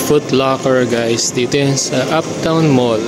Foot Locker guys. Dito yan sa Uptown Mall.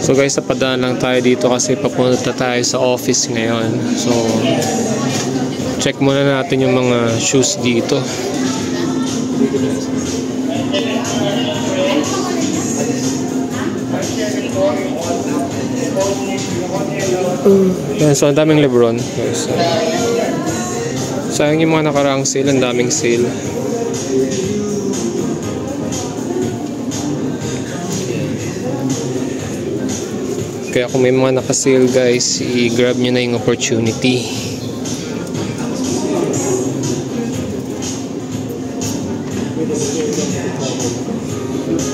So guys, napadaan lang tayo dito kasi papunta tayo sa office ngayon. So check muna natin yung mga shoes dito. Yan, so ang daming Lebron guys. Sayang yung mga nakaraang sale, ang daming sale. Kaya kung may mga naka-sale guys, i-grab nyo na yung opportunity.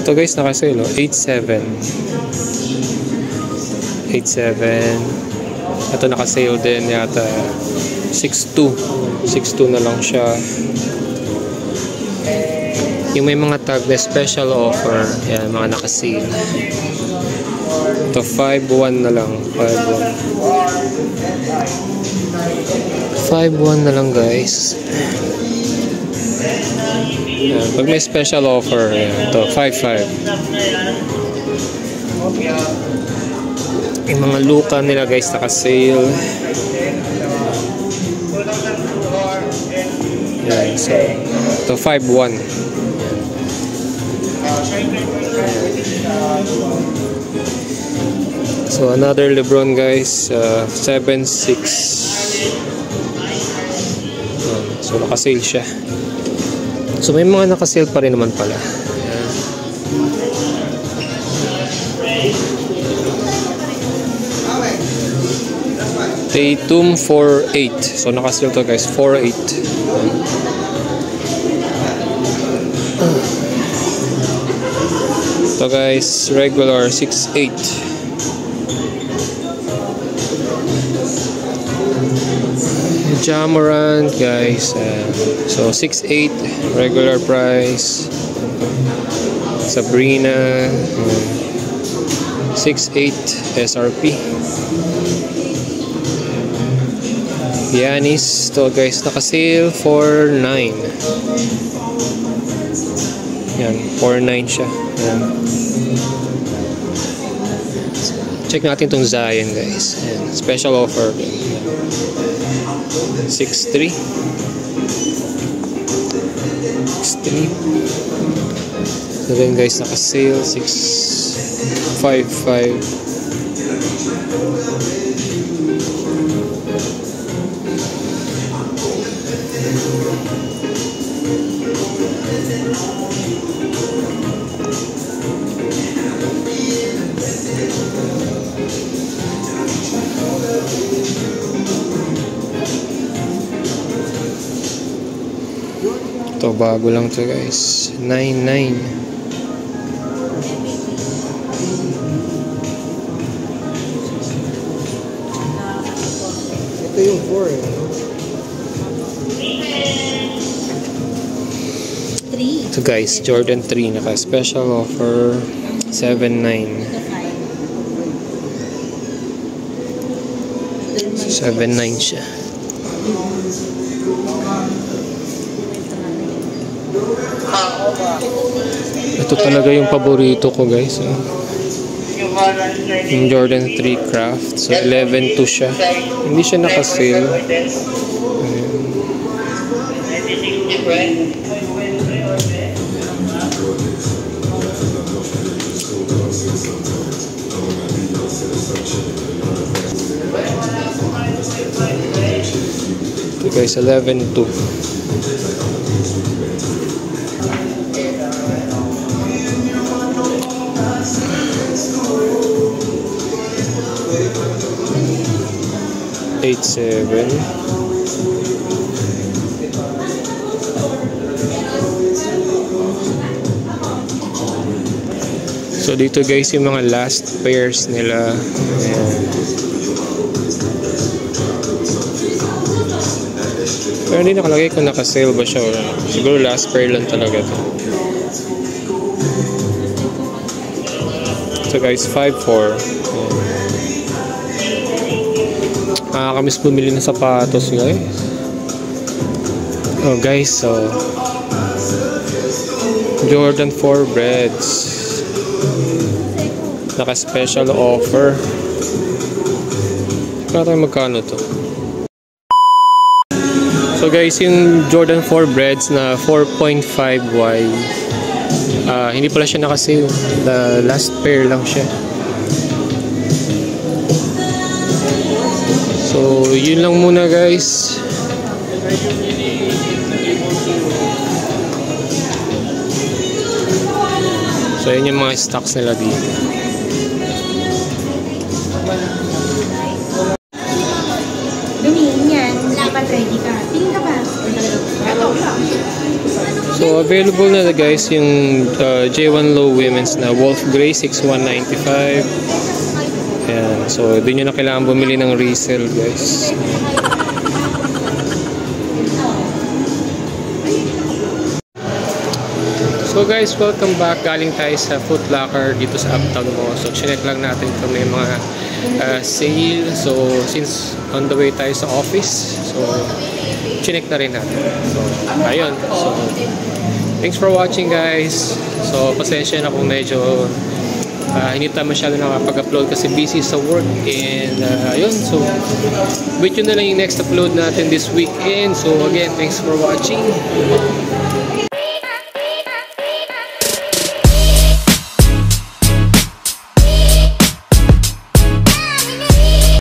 Ito guys, naka-sale, oh. 8.7. Ito naka-sale din yata 6.2. 6.2 na lang siya. Yung may mga tag na special offer, yan, mga naka-sale. Ito 5.1 na lang. 5.1 na lang guys. Yan, pag may special offer, yan, ito 5.5. Yung mga luka nila guys naka-sale. Yan, so ito 5.1. So another Lebron guys, 7.6. So naka-sale siya. So may mga naka-sale pa rin naman pala. Tatum 4.8. So naka-sale to guys, 4.8. Ito guys, regular 6'8". Jamorant guys, so 6'8", regular price. Sabrina, 6'8", SRP. Yanis, ito guys, naka-sale for 9. Yan, 4.9 siya. Yan. Check natin itong Zion guys. Yan, special offer. 6'3". 6'3". So then guys, naka-sale 6.55. Ito, bago lang to guys. 9.9. Ito yung 4 eh. 3. Ito guys, Jordan 3. Naka-special offer 7.9. 7.9 siya. Ito talaga yung paborito ko guys. Yung Jordan 3 Craft. So 11.2 siya. Hindi siya naka-sale. Ito guys, 11.2. $8.7. So dito guys yung mga last pairs nila. Ayan. Pero hindi nakalagay kung naka-sale ba siya. Siguro last pair lang talaga to. So guys, 5.4. Nakakamiss bumili ng sapatos guys. Oh guys, so Jordan 4 Breads. Naka-special offer. Natin magkano to. So guys, yung Jordan 4 Breads na 4.5Y, hindi pala siya naka-sale. The last pair lang siya. So, yun lang muna guys. So, yun yung mga stocks nila dito. Lumihin yan. Dapat ready ka. Tingin ka ba? So, available na guys yung J1 Low Women's na Wolf Grey 6195. Ayan. So, di nyo na kailangan bumili ng resale guys. So guys, welcome back. Galing tayo sa Foot Locker dito sa Uptown Mall. So, chinek lang natin kung may mga sale. So, since on the way tayo sa office, so, chinek na rin natin. So, ayun. So, thanks for watching guys. So, pasensya na kung medyo hindi tayo masyado nakapag-upload kasi busy sa work. And ayun, so wait yun na lang yung next upload natin this weekend. So again, thanks for watching.